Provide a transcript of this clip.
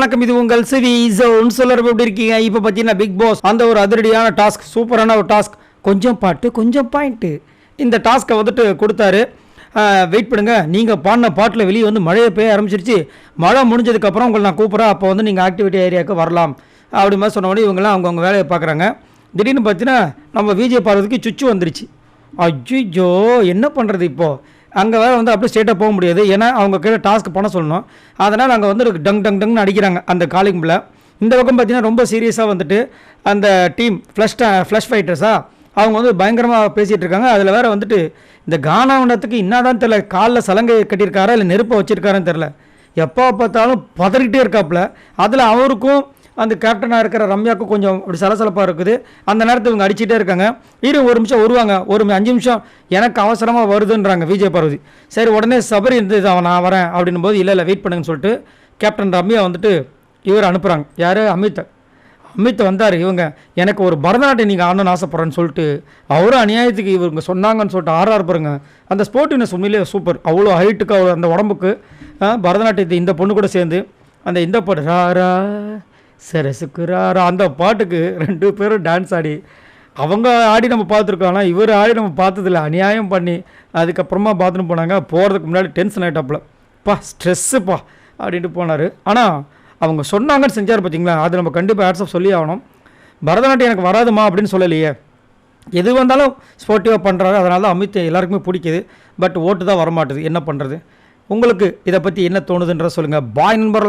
வணக்கம், இது உங்கள் சிவி ஜோன் சொல்லர். எப்படி இருக்கீங்க? இப்போ பார்த்தீங்கன்னா பிக் பாஸ் அந்த ஒரு அதிரடியான டாஸ்க், சூப்பரான ஒரு டாஸ்க், கொஞ்சம் பாட்டு கொஞ்சம் பாயிண்ட்டு, இந்த டாஸ்க்கை வந்துட்டு கொடுத்தாரு. வெயிட் பண்ணுங்க, நீங்கள் பாடின பாட்டில் வெளியே வந்து மழையை பெய்ய ஆரம்பிச்சிருச்சு. மழை முடிஞ்சதுக்கப்புறம் உங்களை நான் கூப்பிட்றேன், அப்போ வந்து நீங்கள் ஆக்டிவிட்டி ஏரியாவுக்கு வரலாம் அப்படி மாதிரி சொன்ன உடனே இவங்கெல்லாம் அவங்கவுங்க வேலையை பார்க்குறாங்க. திடீர்னு பார்த்தீங்கன்னா நம்ம விஜய் பார்வதிக்கு சுச்சு வந்துருச்சு. அஜ்ஜோ, என்ன பண்ணுறது இப்போது? அங்கே வேறு வந்து அப்படியே ஸ்ட்ரெயிட்டாக போக முடியாது, ஏன்னா அவங்க கீழே டாஸ்க் பண்ண சொல்லணும். அதனால் அங்கே வந்து டங் டங் டங்னு அடிக்கிறாங்க அந்த காலிங்கில். இந்த பக்கம் பார்த்தீங்கன்னா ரொம்ப சீரியஸாக வந்துட்டு அந்த டீம் ஃப்ளஷ் ஃபைட்டர்ஸாக அவங்க வந்து பயங்கரமாக பேசிகிட்டு இருக்காங்க. அதில் வேறு வந்துட்டு இந்த கானாவனத்துக்கு என்னதான் தெரில, காலில் சலங்கை கட்டியிருக்காரா இல்லை நெருப்பை வச்சுருக்காரான்னு தெரில, எப்போ பார்த்தாலும் பதறிக்கிட்டே இருக்காப்புல. அதில் அவருக்கும் அந்த கேப்டனாக இருக்கிற ரம்யாவுக்கும் கொஞ்சம் அப்படி சலசலப்பாக இருக்குது. அந்த நேரத்தில் இவங்க அடிச்சுட்டே இருக்காங்க. ஒரு நிமிஷம் வருவாங்க, ஒரு 5 நிமிஷம் எனக்கு அவசரமாக வருதுன்றாங்க விஜய் பார்வதி. சரி, உடனே சபரி இருந்தது, நான் வரேன் அப்படின்னும் போது இல்லை வெயிட் பண்ணுங்கன்னு சொல்லிட்டு கேப்டன் ரம்யா வந்துட்டு இவர் அனுப்புகிறாங்க. யார்? அமித் வந்தார். இவங்க எனக்கு ஒரு பரதநாட்டியம் நீங்கள் ஆடணும்னு ஆசைப்பட்றேன்னு சொல்லிட்டு அவரும் அநியாயத்துக்கு இவங்க சொன்னாங்கன்னு சொல்லிட்டு ஆர்ஆர் பாருங்க. அந்த ஸ்போர்ட்டிவ்னஸ் உண்மையிலே சூப்பர். அவ்வளோ ஹைட்டுக்கு அவ்வளோ அந்த உடம்புக்கு பரதநாட்டியத்தை இந்த பொண்ணு கூட சேர்ந்து அந்த இந்த பாட்டு ராரா சரசுக்குறாரா அந்த பாட்டுக்கு 2 பேரும் டான்ஸ் ஆடி அவங்க ஆடி நம்ம பார்த்துருக்கோம். ஆனால் இவர் ஆடி நம்ம பார்த்ததில்ல, அநியாயம் பண்ணி அதுக்கப்புறமா பாத்ரூம் போனாங்க. போகிறதுக்கு முன்னாடி டென்ஷன் ஆகிட்டாப்புல, ஸ்ட்ரெஸ்ஸுப்பா அப்படின்ட்டு போனார். ஆனால் அவங்க சொன்னாங்கன்னு செஞ்சார் பார்த்தீங்களா, அது நம்ம கண்டிப்பாக ஆட்ஸ்அப் சொல்லி ஆகணும். பரதநாட்டியம் எனக்கு வராதுமா அப்படின்னு சொல்லலையே, எது வந்தாலும் ஸ்போர்ட்டிவாக பண்ணுறாரு. அதனால தான் அமித் எல்லாருக்குமே பிடிக்குது. பட் ஓட்டு தான் வரமாட்டுது, என்ன பண்ணுறது? உங்களுக்கு இதை பற்றி என்ன தோணுதுன்ற சொல்லுங்கள். பாய் நண்பர்கள்.